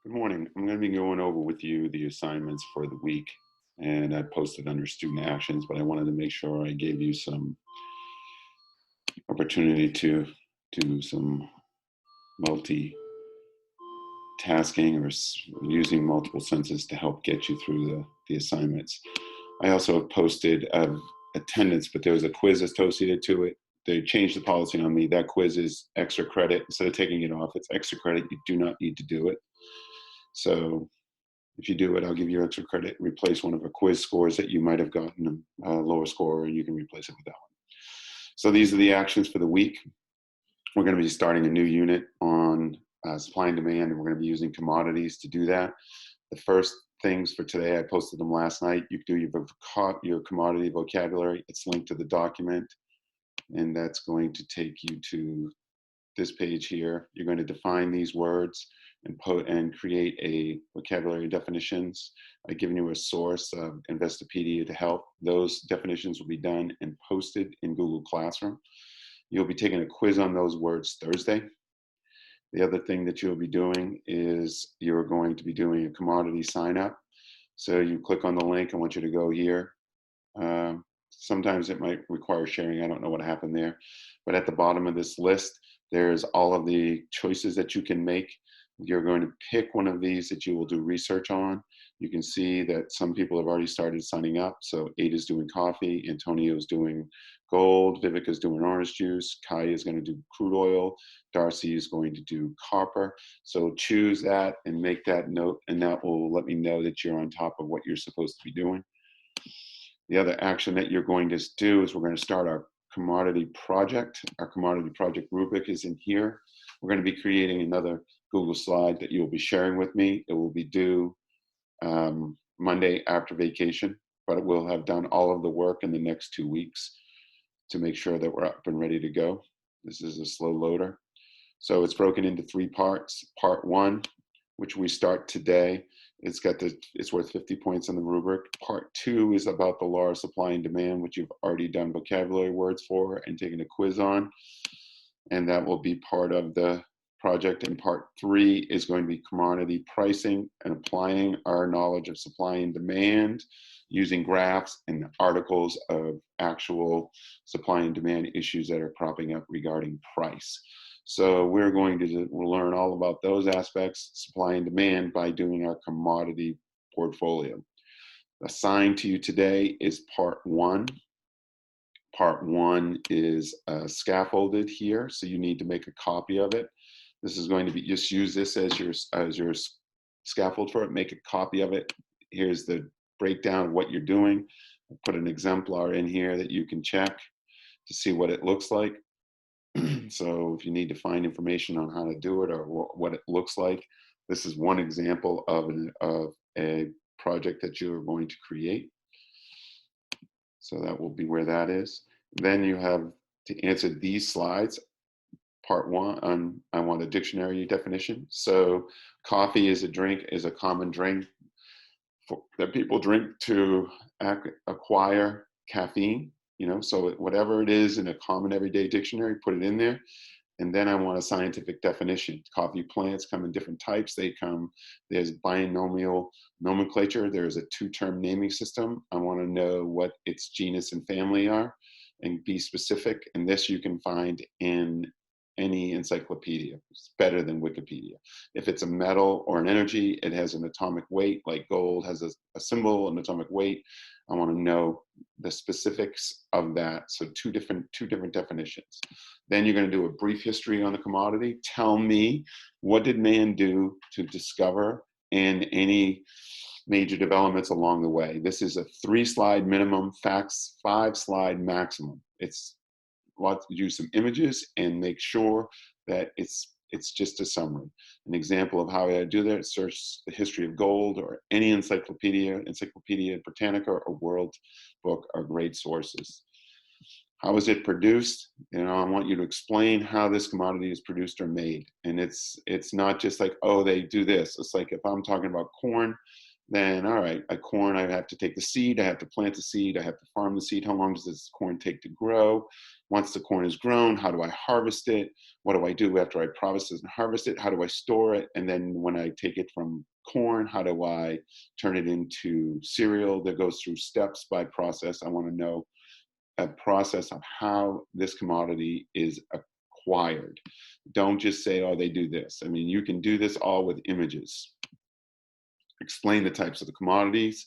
Good morning. I'm going to be going over with you the assignments for the week, and I posted under student actions, but I wanted to make sure I gave you some opportunity to do some multitasking or using multiple senses to help get you through the assignments. I also have posted attendance, but there was a quiz associated to it. They changed the policy on me. That quiz is extra credit. Instead of taking it off, it's extra credit. You do not need to do it. So if you do it, I'll give you extra credit, replace one of the quiz scores that you might have gotten a lower score, and you can replace it with that one. So these are the actions for the week. We're going to be starting a new unit on supply and demand, and we're going to be using commodities to do that. The first things for today, I posted them last night. You do your commodity vocabulary. It's linked to the document, and that's going to take you to this page here. You're going to define these words and create a vocabulary definitions. I've given you a source, Investopedia, to help. Those definitions will be done and posted in Google Classroom. You'll be taking a quiz on those words Thursday. The other thing that you'll be doing is you're going to be doing a commodity sign up. So you click on the link. I want you to go here. Sometimes it might require sharing. I don't know what happened there. But at the bottom of this list, there's all of the choices that you can make. You're going to pick one of these that you will do research on. You can see that some people have already started signing up. So Ada's doing coffee, Antonio's doing gold, Vivica's doing orange juice, Kai is going to do crude oil, Darcy is going to do copper. So choose that and make that note, and that will let me know that you're on top of what you're supposed to be doing. The other action that you're going to do is we're going to start our commodity project. Our commodity project rubric is in here. We're going to be creating another Google slide that you'll be sharing with me. It will be due Monday after vacation, but we'll have done all of the work in the next 2 weeks to make sure that we're up and ready to go. This is a slow loader. So it's broken into 3 parts. Part 1, which we start today, it's worth 50 points on the rubric. Part 2 is about the law of supply and demand, which you've already done vocabulary words for and taken a quiz on, and that will be part of the project. And part 3 is going to be commodity pricing and applying our knowledge of supply and demand using graphs and articles of actual supply and demand issues that are cropping up regarding price. So we're going to learn all about those aspects, supply and demand, by doing our commodity portfolio. Assigned to you today is part 1. Part 1 is scaffolded here, so you need to make a copy of it. This is going to be, just use this as your scaffold for it, make a copy of it. Here's the breakdown of what you're doing. I'll put an exemplar in here that you can check to see what it looks like. So if you need to find information on how to do it or what it looks like, this is one example of a project that you're going to create. So that will be where that is. Then you have to answer these slides. Part 1, I want a dictionary definition. So coffee is a common drink that people drink to acquire caffeine. So whatever it is in a common everyday dictionary, put it in there. And then I want a scientific definition. Coffee plants come in different types. There's binomial nomenclature. There's a 2-term naming system. I want to know what its genus and family are and be specific. And this you can find in any encyclopedia. It's better than Wikipedia. If it's a metal or an energy, it has an atomic weight, like gold has a symbol, an atomic weight. I want to know the specifics of that. So two different definitions. Then you're going to do a brief history on the commodity. Tell me, what did man do to discover, and any major developments along the way. This is a 3-slide minimum, 5-slide maximum. It's use some images and make sure that it's just a summary. An example of how I do that: search the history of gold or any Encyclopedia Britannica or World Book are great sources. How is it produced? I want you to explain how this commodity is produced or made. And it's not just like, oh, they do this. It's like if I'm talking about corn, then all right, corn, I have to take the seed, I have to plant the seed, I have to farm the seed. How long does this corn take to grow? once the corn is grown, how do I harvest it? What do I do after I process and harvest it? How do I store it? And then when I take it from corn, how do I turn it into cereal that goes through steps by process? I want to know a process of how this commodity is acquired. Don't just say, oh, they do this. I mean, you can do this all with images. Explain the types of the commodities.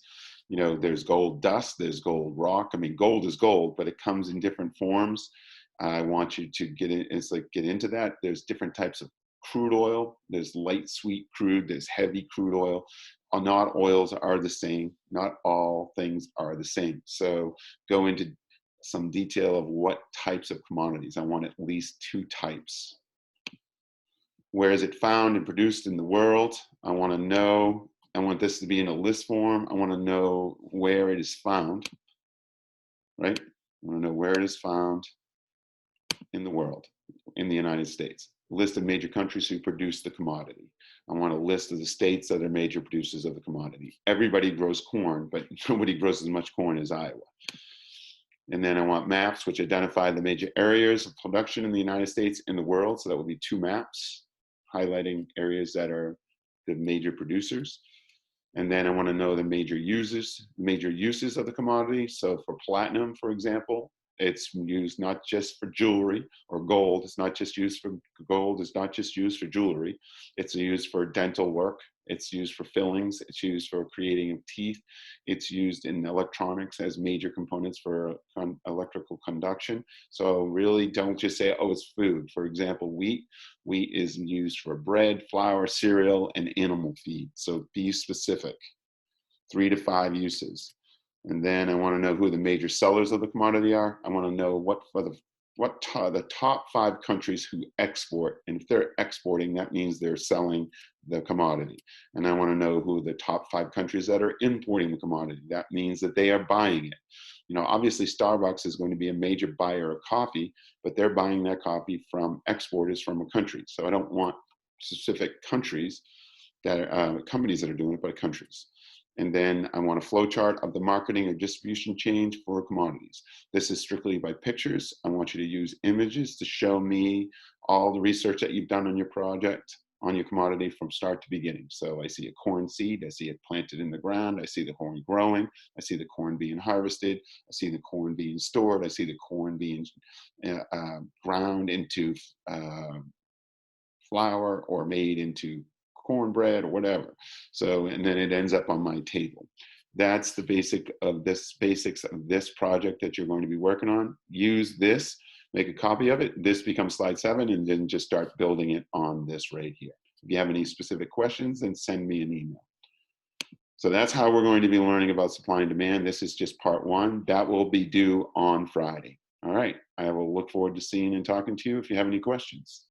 You know, there's gold dust, there's gold rock. I mean, gold is gold, but it comes in different forms. I want you to get in, get into that. There's different types of crude oil. There's light sweet crude, there's heavy crude oil. Not oils are the same. Not all things are the same. So go into some detail of what types of commodities. I want at least 2 types. Where is it found and produced in the world? I want to know. I want this to be in a list form. I want to know where it is found, right? I want to know where it is found in the world, in the United States. A list of major countries who produce the commodity. I want a list of the states that are major producers of the commodity. Everybody grows corn, but nobody grows as much corn as Iowa. And then I want maps which identify the major areas of production in the United States and the world. So that would be 2 maps highlighting areas that are the major producers. And then I want to know the major uses of the commodity. So for platinum, for example, it's used not just for jewelry or gold. It's not just used for gold. It's not just used for jewelry. It's used for dental work. It's used for fillings. It's used for creating teeth. It's used in electronics as major components for electrical conduction. So really don't just say, oh, it's food. For example, wheat. Wheat is used for bread, flour, cereal, and animal feed. So be specific. 3 to 5 uses. And then I want to know who the major sellers of the commodity are. I want to know the top 5 countries who export. And if they're exporting, that means they're selling the commodity. And I want to know who the top 5 countries that are importing the commodity. That means that they are buying it. You know, obviously Starbucks is going to be a major buyer of coffee, but they're buying that coffee from exporters from a country. So I don't want specific countries that are companies that are doing it, but countries. And then I want a flow chart of the marketing or distribution chain for commodities. This is strictly by pictures. I want you to use images to show me all the research that you've done on your project, on your commodity from start to beginning. So I see a corn seed, I see it planted in the ground, I see the corn growing, I see the corn being harvested, I see the corn being stored, I see the corn being ground into flour or made into cornbread or whatever. So, and then it ends up on my table. That's the basics of this project that you're going to be working on. Use this, make a copy of it. This becomes slide 7, and then just start building it on this right here. If you have any specific questions, then send me an email. So that's how we're going to be learning about supply and demand. This is just part 1. That will be due on Friday. All right. I will look forward to seeing and talking to you if you have any questions.